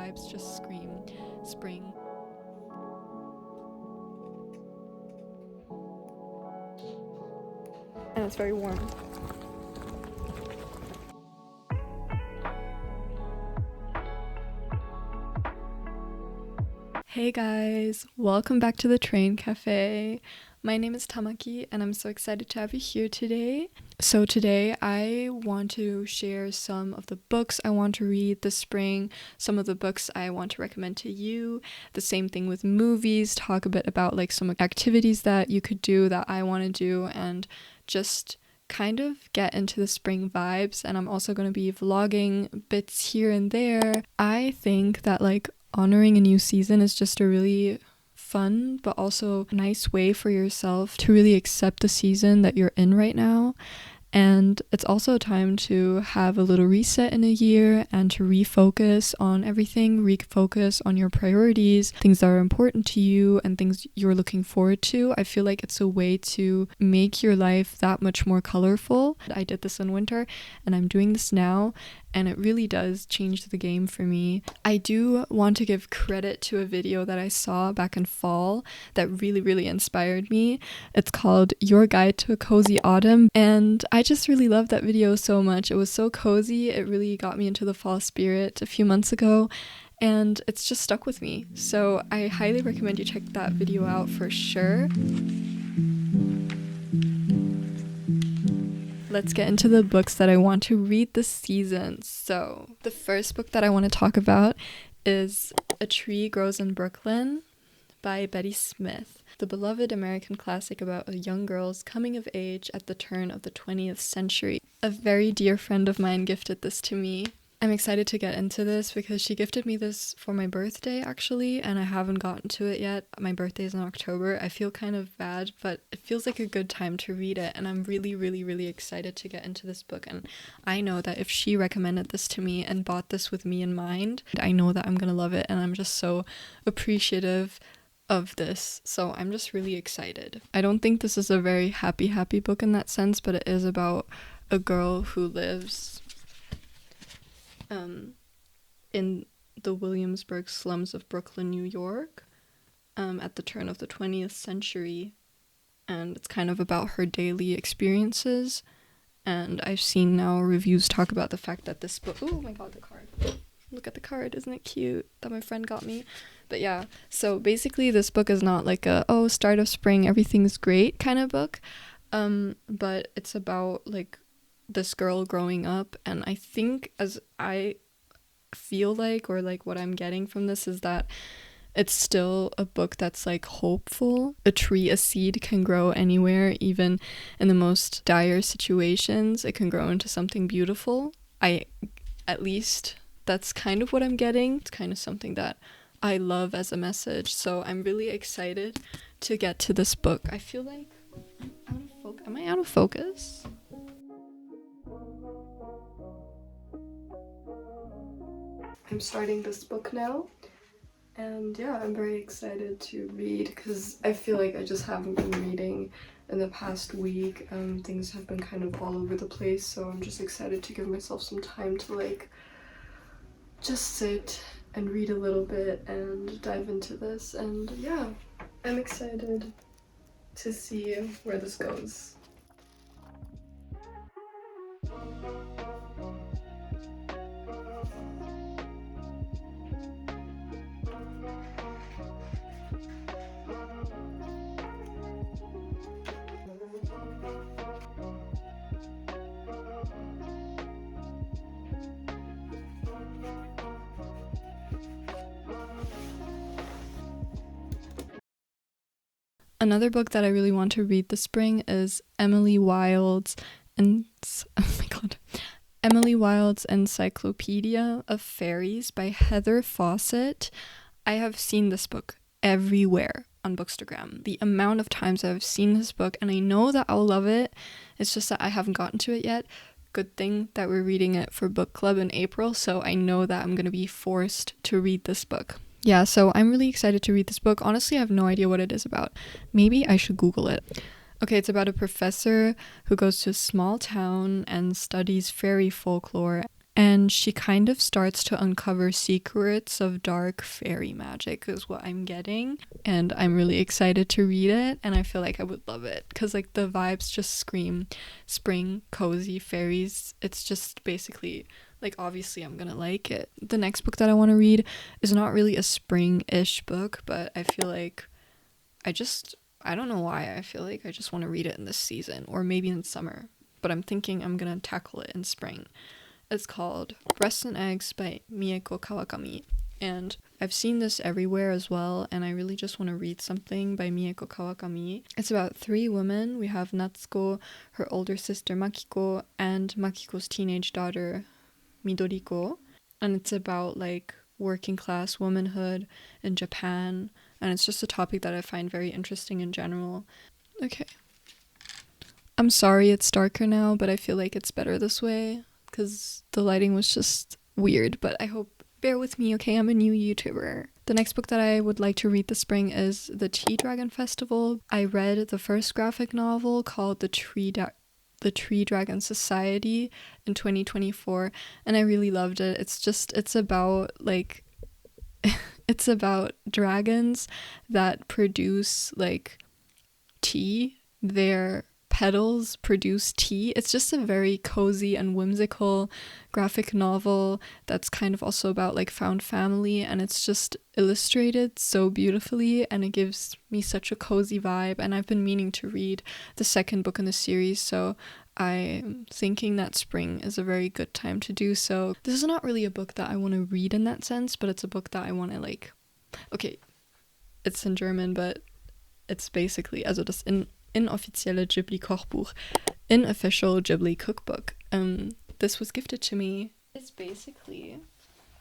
vibes just scream spring. And it's very warm. Hey guys, welcome back to the Train Cafe. My name is Tamaki and I'm so excited to have you here today. So today I want to share some of the books I want to read this spring, some of the books I want to recommend to you, the same thing with movies, talk a bit about like some activities that you could do that I want to do, and just kind of get into the spring vibes. And I'm also going to be vlogging bits here and there. I think that like honoring a new season is just a really fun but also nice way for yourself to really accept the season that you're in right now. And it's also a time to have a little reset in a year and to refocus on everything, refocus on your priorities, things that are important to you and things you're looking forward to. I feel like it's a way to make your life that much more colorful. I did this in winter and I'm doing this now, and it really does change the game for me. I do want to give credit to a video that I saw back in fall that really inspired me. It's called Your Guide to a Cozy Autumn, and I just really loved that video so much. It was so cozy. It really got me into the fall spirit a few months ago, and it's just stuck with me. So I highly recommend you check that video out for sure. Let's get into the books that I want to read this season. So the first book that I want to talk about is A Tree Grows in Brooklyn by Betty Smith, the beloved American classic about a young girl's coming of age at the turn of the 20th century. A very dear friend of mine gifted this to me. I'm excited to get into this because she gifted me this for my birthday actually, and I haven't gotten to it yet. My birthday is in October. I feel kind of bad, but it feels like a good time to read it, and I'm really excited to get into this book. And I know that if she recommended this to me and bought this with me in mind, I know that I'm gonna love it, and I'm just so appreciative of this. So I'm just really excited. I don't think this is a very happy book in that sense, but it is about a girl who lives in the Williamsburg slums of Brooklyn, New York, at the turn of the 20th century, and it's kind of about her daily experiences. And I've seen now reviews talk about the fact that this book, oh my god, the card, look at the card, isn't it cute, that my friend got me? But yeah, so basically this book is not like a start of spring, everything's great kind of book, but it's about like this girl growing up. And I think, as I feel like, or like what I'm getting from this, is that it's still a book that's like hopeful. A seed can grow anywhere, even in the most dire situations. It can grow into something beautiful. At least that's kind of what I'm getting. It's kind of something that I love as a message. So I'm really excited to get to this book. I feel like am I out of focus? I'm starting this book now, and yeah, I'm very excited to read because I feel like I just haven't been reading in the past week. Things have been kind of all over the place, so I'm just excited to give myself some time to like just sit and read a little bit and dive into this. And yeah, I'm excited to see where this goes. Another book that I really want to read this spring is Emily Wilde's Encyclopedia of Fairies by Heather Fawcett. I have seen this book everywhere on Bookstagram. The amount of times I've seen this book, and I know that I'll love it. It's just that I haven't gotten to it yet. Good thing that we're reading it for book club in April, so I know that I'm going to be forced to read this book. Yeah, so I'm really excited to read this book. Honestly, I have no idea what it is about. Maybe I should Google it. Okay, it's about a professor who goes to a small town and studies fairy folklore, and she kind of starts to uncover secrets of dark fairy magic is what I'm getting, and I'm really excited to read it, and I feel like I would love it because like the vibes just scream spring, cozy, fairies. It's just basically like, obviously I'm gonna like it. The next book that I want to read is not really a spring-ish book, but I feel like I don't know why, I feel like I just want to read it in this season or maybe in summer, but I'm thinking I'm gonna tackle it in spring. It's called Breasts and Eggs by Mieko Kawakami, and I've seen this everywhere as well, and I really just want to read something by Mieko Kawakami. It's about 3 women. We have Natsuko, her older sister Makiko, and Makiko's teenage daughter Midoriko, and it's about like working class womanhood in Japan, and it's just a topic that I find very interesting in general. Okay. I'm sorry it's darker now, but I feel like it's better this way because the lighting was just weird, but I hope, bear with me, okay? I'm a new YouTuber. The next book that I would like to read this spring is The Tea Dragon Festival. I read the first graphic novel called The Tree Dragon Society in 2024, and I really loved it. It's about like it's about dragons that produce like tea. Their petals produce tea. It's just a very cozy and whimsical graphic novel that's kind of also about like found family, and it's just illustrated so beautifully, and it gives me such a cozy vibe, and I've been meaning to read the second book in the series, so I'm thinking that spring is a very good time to do so. This is not really a book that I want to read in that sense, but it's a book that I want to like, okay, it's in German, but it's basically, also das inoffizielle Ghibli Kochbuch, unofficial Ghibli cookbook. This was gifted to me. It's basically,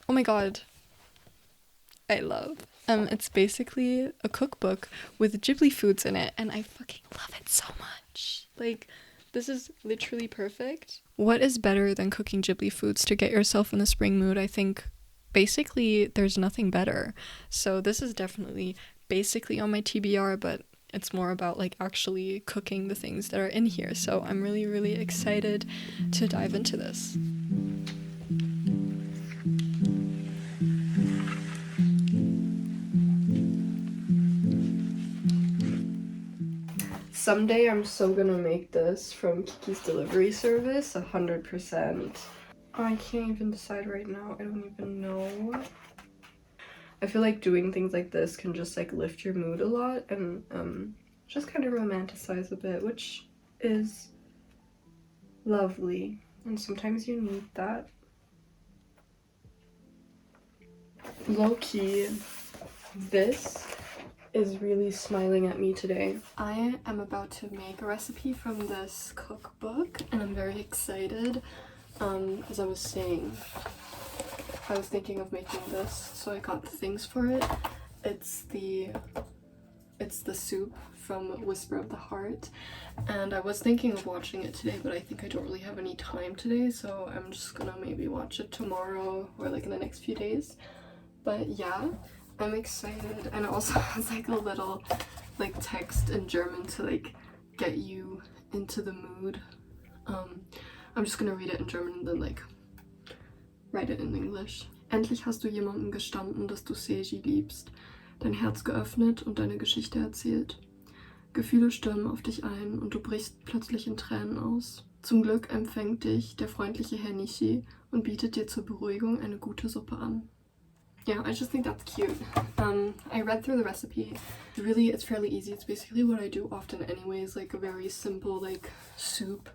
oh my god, I love. It's basically a cookbook with Ghibli foods in it, and I fucking love it so much. Like, this is literally perfect. What is better than cooking Ghibli foods to get yourself in the spring mood? I think basically there's nothing better. So this is definitely basically on my TBR, but it's more about like actually cooking the things that are in here. So I'm really, really excited to dive into this. Someday I'm so gonna make this from Kiki's delivery service, 100%. I can't even decide right now. I don't even know. I feel like doing things like this can just like lift your mood a lot and just kind of romanticize a bit, which is lovely. And sometimes you need that. Low-key, this is really smiling at me today. I am about to make a recipe from this cookbook, and I'm very excited. As I was saying, I was thinking of making this, so I got the things for it. It's the soup from Whisper of the Heart, and I was thinking of watching it today, but I think I don't really have any time today, so I'm just gonna maybe watch it tomorrow or like in the next few days. But yeah, I'm excited, and it also has like a little like text in German to like get you into the mood. I'm just gonna read it in German and then like write it in English. Endlich hast du jemandem gestanden, dass du Seiji liebst, dein Herz geöffnet und deine Geschichte erzählt. Gefühle stürmen auf dich ein und du brichst plötzlich in Tränen aus. Zum Glück empfängt dich der freundliche Herr Nishi und bietet dir zur Beruhigung eine gute Suppe an. Yeah, I just think that's cute. I read through the recipe. Really, it's fairly easy. It's basically what I do often anyways, like a very simple like soup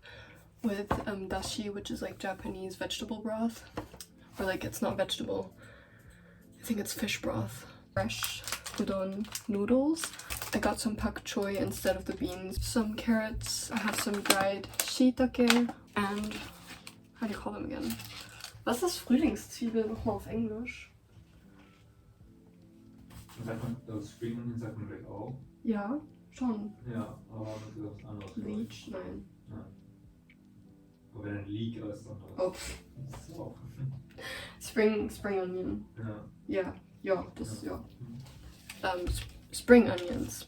with dashi, which is like Japanese vegetable broth. Or like, it's not vegetable. I think it's fish broth. Fresh udon noodles. I got some pak choi instead of the beans. Some carrots. I have some dried shiitake. And, how do you call them again? Was ist Frühlingszwiebel nochmal auf Englisch? Das Spring Onion sagt man gleich auch. Ja, schon. Ja, aber das ist was anderes. Leech? Nein. Ja. Aber wenn ein Leek ist, dann Oh. So. Spring onion. Ja. Ja, das, ja. Spring onions.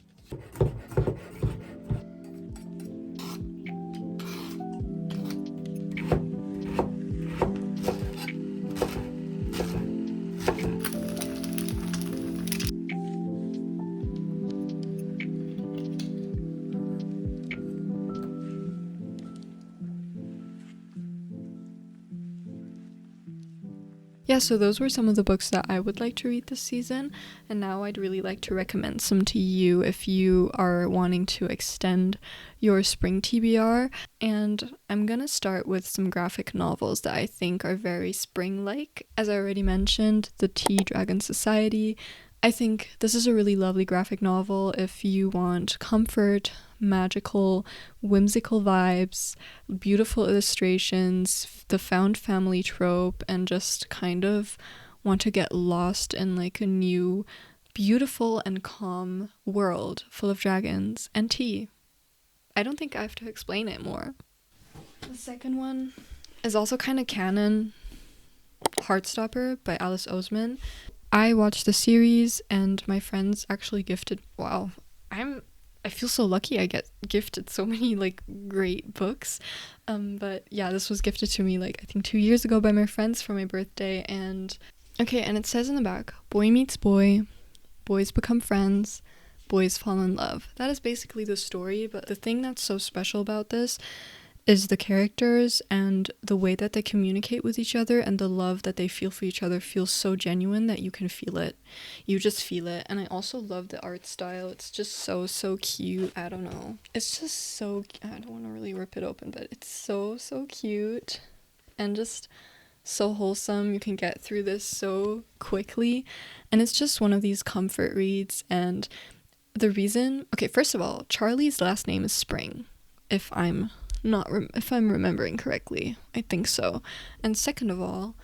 Yeah, so those were some of the books that I would like to read this season, and now I'd really like to recommend some to you if you are wanting to extend your spring TBR. And I'm gonna start with some graphic novels that I think are very spring-like. As I already mentioned, The Tea Dragon Society. I think this is a really lovely graphic novel if you want comfort, magical, whimsical vibes, beautiful illustrations, the found family trope, and just kind of want to get lost in like a new, beautiful and calm world full of dragons and tea. I don't think I have to explain it more. The second one is also kind of canon, Heartstopper by Alice Oseman. I watched the series and my friends actually gifted, wow, I feel so lucky I get gifted so many like great books. But yeah, this was gifted to me like I think 2 years ago by my friends for my birthday. And okay, and it says in the back, boy meets boy, boys become friends, boys fall in love. That is basically the story, but the thing that's so special about this is the characters and the way that they communicate with each other, and the love that they feel for each other feels so genuine that you can feel it. You just feel it. And I also love the art style. It's just so cute. I don't know. It's just so, I don't want to really rip it open, but it's so cute and just so wholesome. You can get through this so quickly, and it's just one of these comfort reads. And the reason, okay, first of all, Charlie's last name is Spring, if I'm remembering correctly. I think so. And second of all,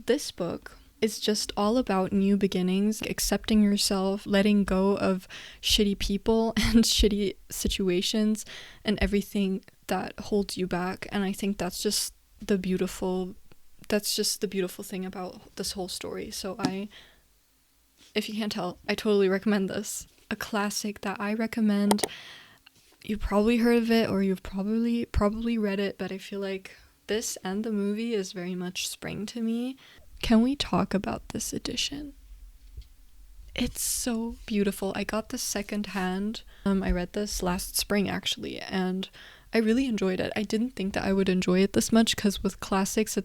this book is just all about new beginnings, accepting yourself, letting go of shitty people and shitty situations and everything that holds you back. And I think that's just the beautiful thing about this whole story. So if you can't tell, I totally recommend this. A classic that I recommend. You probably heard of it, or you've probably read it, but I feel like this and the movie is very much spring to me. Can we talk about this edition? It's so beautiful. I got this secondhand. I read this last spring actually, and I really enjoyed it. I didn't think that I would enjoy it this much, because with classics,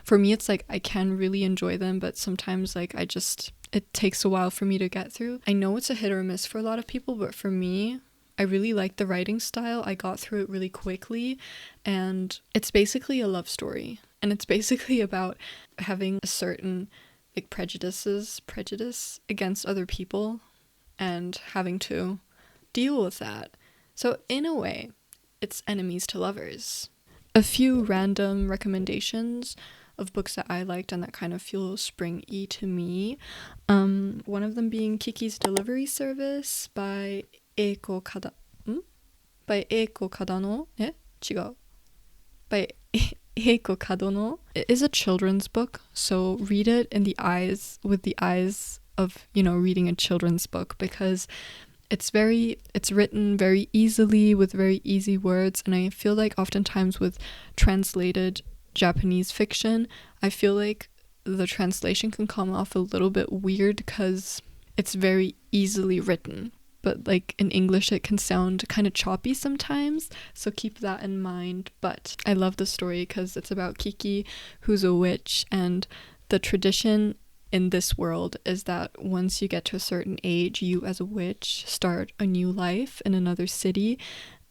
for me it's like I can really enjoy them, but sometimes like it takes a while for me to get through. I know it's a hit or miss for a lot of people, but for me, I really like the writing style. I got through it really quickly, and it's basically a love story. And it's basically about having a certain like prejudice against other people and having to deal with that. So in a way, it's enemies to lovers. A few random recommendations of books that I liked and that kind of feel spring-y to me. One of them being Kiki's Delivery Service by Eiko Kadano. By Eiko Kadono. It is a children's book, so read it with the eyes of, reading a children's book, because it's written very easily with very easy words, and I feel like oftentimes with translated Japanese fiction, I feel like the translation can come off a little bit weird because it's very easily written. But like in English it can sound kind of choppy sometimes, so keep that in mind. But I love the story because it's about Kiki, who's a witch, and the tradition in this world is that once you get to a certain age, you as a witch start a new life in another city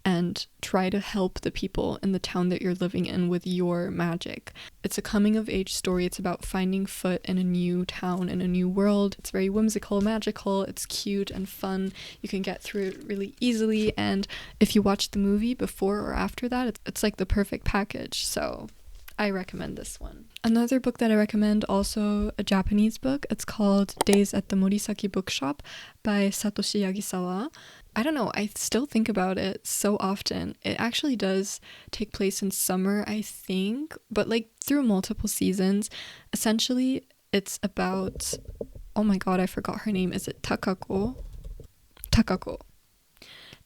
and try to help the people in the town that you're living in with your magic. It's a coming of age story. It's about finding foot in a new town, in a new world. It's very whimsical, magical, it's cute and fun. You can get through it really easily, and if you watch the movie before or after that, it's like the perfect package. So I recommend this one. Another book that I recommend, also a Japanese book, it's called Days at the Morisaki Bookshop by Satoshi Yagisawa. I don't know, I still think about it so often. It actually does take place in summer, I think, but like through multiple seasons. Essentially, it's about, oh my god, I forgot her name. Is it Takako? Takako.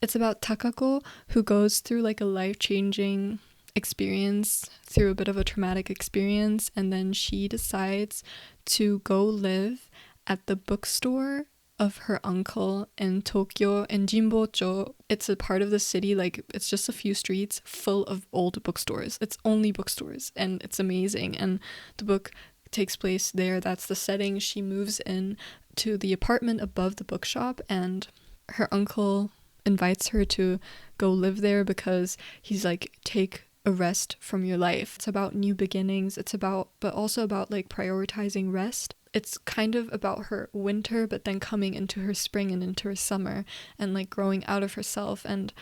It's about Takako, who goes through like a life-changing experience, through a bit of a traumatic experience, and then she decides to go live at the bookstore of her uncle in Tokyo, in Jinbocho. It's a part of the city, like it's just a few streets full of old bookstores. It's only bookstores, and it's amazing. And the book takes place there. That's the setting. She moves in to the apartment above the bookshop, and her uncle invites her to go live there because he's like, take a rest from your life. It's about new beginnings. It's about, but also about like prioritizing rest. It's kind of about her winter, but then coming into her spring and into her summer, and like growing out of herself and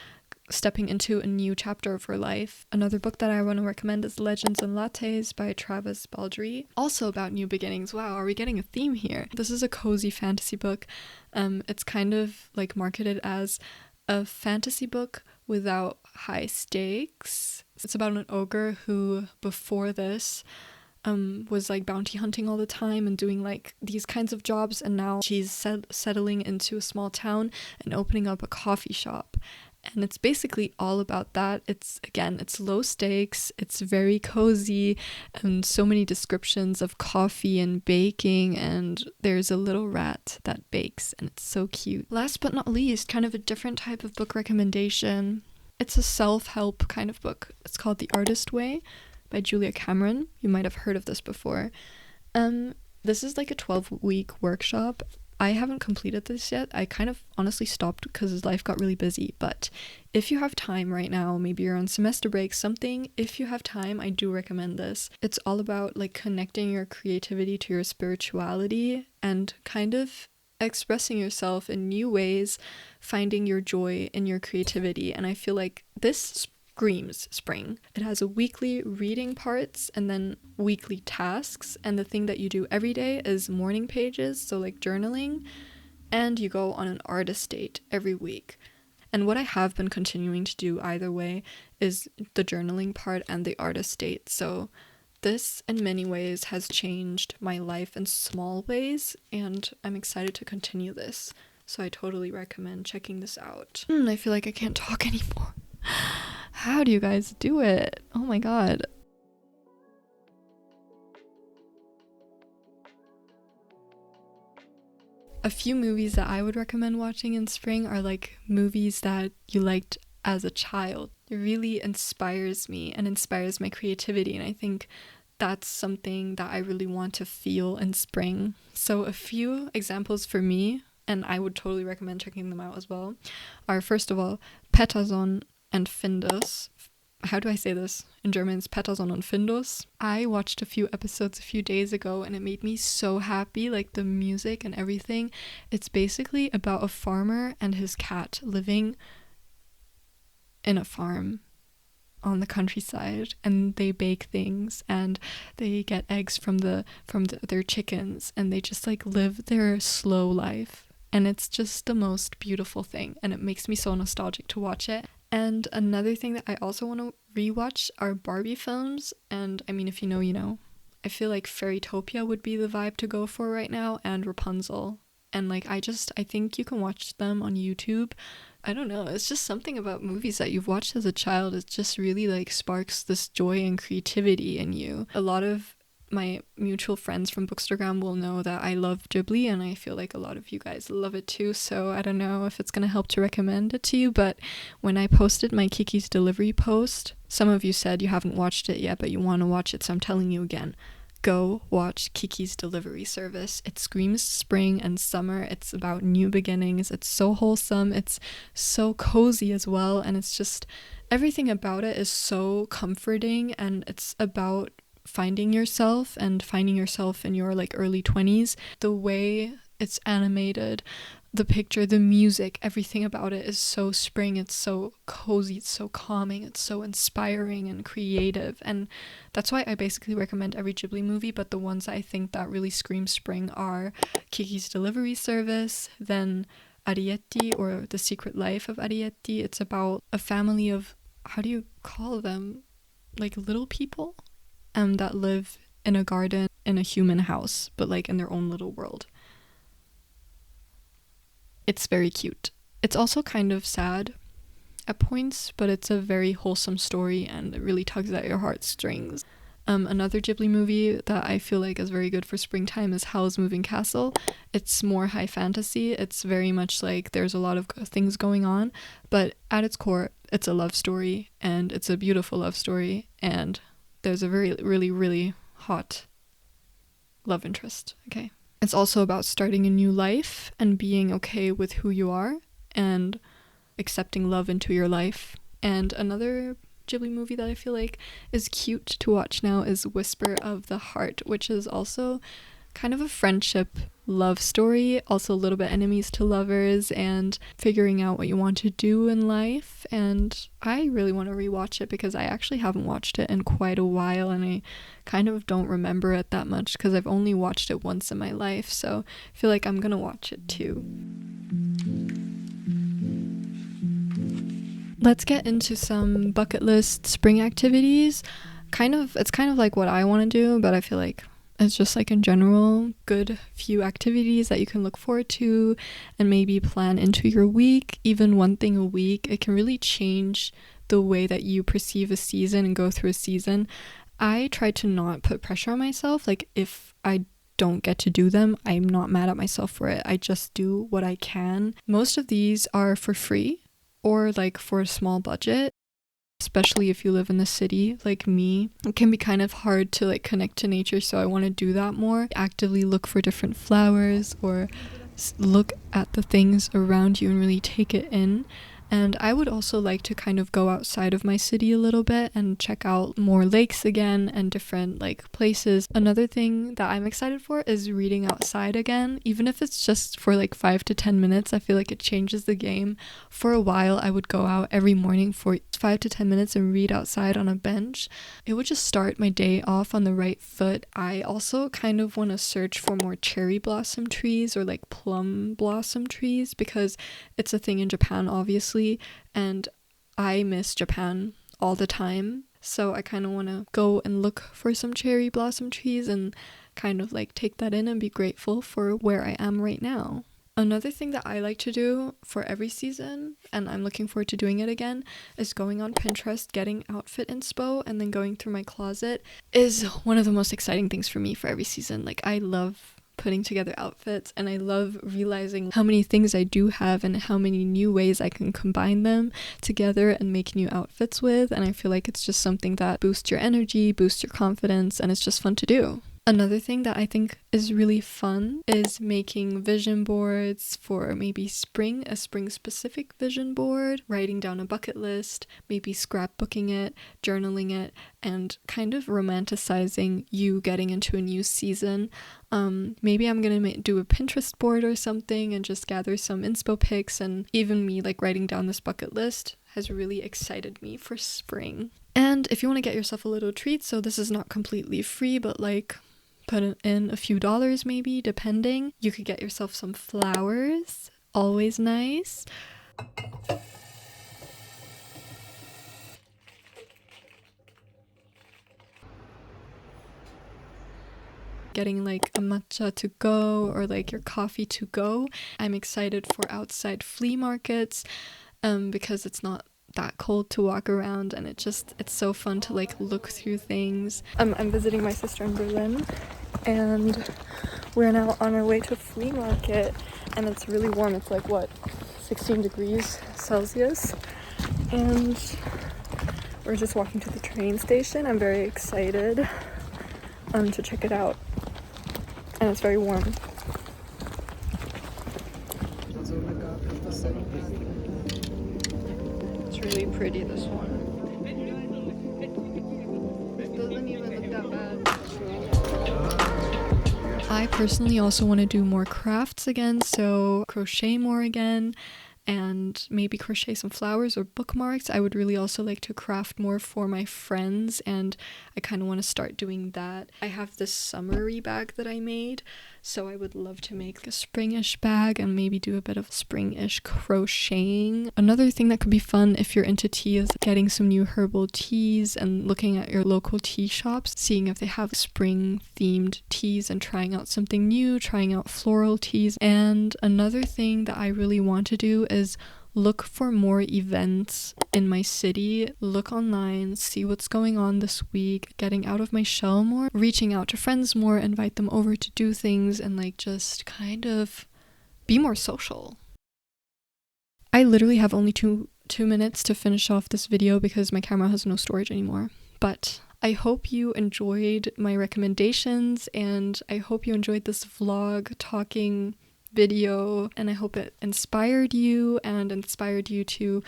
stepping into a new chapter of her life. Another book that I want to recommend is Legends and Lattes by Travis Baldree. Also about new beginnings. Wow, are we getting a theme here? This is a cozy fantasy book. It's kind of like marketed as a fantasy book without high stakes. It's about an ogre who before this was like bounty hunting all the time and doing like these kinds of jobs, and now she's settling into a small town and opening up a coffee shop. And it's basically all about that. It's low stakes, it's very cozy, and so many descriptions of coffee and baking, and there's a little rat that bakes, and it's so cute. Last but not least, kind of a different type of book recommendation. It's a self-help kind of book. It's called The Artist Way by Julia Cameron. You might have heard of this before. This is like a 12-week workshop. I haven't completed this yet. I kind of honestly stopped because life got really busy. But if you have time right now, maybe you're on semester break, something, if you have time, I do recommend this. It's all about like connecting your creativity to your spirituality and kind of expressing yourself in new ways, finding your joy in your creativity. And I feel like this screams spring. It has a weekly reading parts and then weekly tasks, and the thing that you do every day is morning pages, so like journaling, and you go on an artist date every week. And what I have been continuing to do either way is the journaling part and the artist date. So this in many ways has changed my life in small ways, and I'm excited to continue this. So I totally recommend checking this out. I feel like I can't talk anymore. How do you guys do it? Oh my god. A few movies that I would recommend watching in spring are like movies that you liked as a child. It really inspires me and inspires my creativity, and I think that's something that I really want to feel in spring. So a few examples for me, and I would totally recommend checking them out as well, are first of all Patterson and Findus. How do I say this? In German, it's Patterson und Findus. I watched a few episodes a few days ago and it made me so happy, like the music and everything. It's basically about a farmer and his cat living in a farm on the countryside, and they bake things and they get eggs from their chickens, and they just like live their slow life. And it's just the most beautiful thing, and it makes me so nostalgic to watch it. And another thing that I also want to rewatch are Barbie films. And I mean, if you know, you know. I feel like Fairytopia would be the vibe to go for right now, and Rapunzel. And like, I think you can watch them on YouTube. I don't know, it's just something about movies that you've watched as a child. It just really like sparks this joy and creativity in you. A lot of my mutual friends from Bookstagram will know that I love Ghibli, and I feel like a lot of you guys love it too, so I don't know if it's going to help to recommend it to you, but when I posted my Kiki's Delivery post, some of you said you haven't watched it yet, but you want to watch it, so I'm telling you again. Go watch Kiki's Delivery Service. It screams spring and summer. It's about new beginnings. It's so wholesome. It's so cozy as well, and it's just, everything about it is so comforting, and it's about finding yourself and finding yourself in your like early 20s. The way it's animated, the picture, the music, everything about it is so spring. It's so cozy, it's so calming, it's so inspiring and creative, and that's why I basically recommend every Ghibli movie, but the ones I think that really scream spring are Kiki's Delivery Service, then Arietti, or The Secret Life of Arietti. It's about a family of, how do you call them, like little people that live in a garden in a human house, but like in their own little world. It's very cute. It's also kind of sad at points, but it's a very wholesome story, and it really tugs at your heartstrings. Another Ghibli movie that I feel like is very good for springtime is Howl's Moving Castle. It's more high fantasy. It's very much like there's a lot of things going on, but at its core, it's a love story, and it's a beautiful love story, and there's a very, really, really hot love interest. Okay. It's also about starting a new life and being okay with who you are and accepting love into your life. And another Ghibli movie that I feel like is cute to watch now is Whisper of the Heart, which is also kind of a friendship love story, also a little bit enemies to lovers and figuring out what you want to do in life. And I really want to rewatch it because I actually haven't watched it in quite a while, and I kind of don't remember it that much because I've only watched it once in my life, so I feel like I'm gonna watch it too. Let's get into some bucket list spring activities. It's kind of like what I want to do, but I feel like it's just like in general, good few activities that you can look forward to and maybe plan into your week. Even one thing a week, it can really change the way that you perceive a season and go through a season. I try to not put pressure on myself. Like if I don't get to do them, I'm not mad at myself for it. I just do what I can. Most of these are for free or like for a small budget. Especially if you live in the city like me, it can be kind of hard to like connect to nature, so I want to do that more. Actively look for different flowers or look at the things around you and really take it in. And I would also like to kind of go outside of my city a little bit and check out more lakes again and different like places. Another thing that I'm excited for is reading outside again, even if it's just for like 5 to 10 minutes. I feel like it changes the game. For a while, I would go out every morning for 5 to 10 minutes and read outside on a bench. It would just start my day off on the right foot. I also kind of want to search for more cherry blossom trees or like plum blossom trees because it's a thing in Japan, obviously. And I miss Japan all the time, so I kind of want to go and look for some cherry blossom trees and kind of like take that in and be grateful for where I am right now. Another thing that I like to do for every season, and I'm looking forward to doing it again, is going on Pinterest, getting outfit inspo, and then going through my closet is one of the most exciting things for me for every season. Like I love putting together outfits, and I love realizing how many things I do have and how many new ways I can combine them together and make new outfits with. And I feel like it's just something that boosts your energy, boosts your confidence, and it's just fun to do. Another thing that I think is really fun is making vision boards for maybe spring, a spring specific vision board, writing down a bucket list, maybe scrapbooking it, journaling it, and kind of romanticizing you getting into a new season. Maybe I'm gonna do a Pinterest board or something and just gather some inspo pics, and even me like writing down this bucket list has really excited me for spring. And if you want to get yourself a little treat, so this is not completely free, but like put in a few dollars maybe, depending. You could get yourself some flowers, always nice. Getting like a matcha to go or like your coffee to go. I'm excited for outside flea markets because it's not that cold to walk around, and it's so fun to like look through things. I'm visiting my sister in Berlin, and we're now on our way to a flea market, and it's really warm. It's like 16 degrees Celsius, and we're just walking to the train station. I'm very excited to check it out, and it's very warm. It's really pretty, this one. It doesn't even look that bad. I personally also want to do more crafts again, so crochet more again, and maybe crochet some flowers or bookmarks. I would really also like to craft more for my friends, and I kind of want to start doing that. I have this summery bag that I made, so I would love to make a springish bag and maybe do a bit of springish crocheting. Another thing that could be fun if you're into tea is getting some new herbal teas and looking at your local tea shops, seeing if they have spring themed teas and trying out something new, trying out floral teas. And another thing that I really want to do is look for more events in my city, look online, see what's going on this week, getting out of my shell more, reaching out to friends more, invite them over to do things, and like just kind of be more social. I literally have only two minutes to finish off this video because my camera has no storage anymore. But I hope you enjoyed my recommendations, and I hope you enjoyed this vlog talking video, and I hope it inspired you to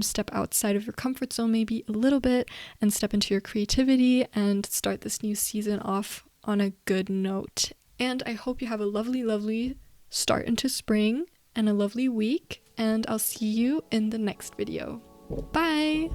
step outside of your comfort zone maybe a little bit and step into your creativity and start this new season off on a good note. And I hope you have a lovely start into spring and a lovely week, and I'll see you in the next video. Bye!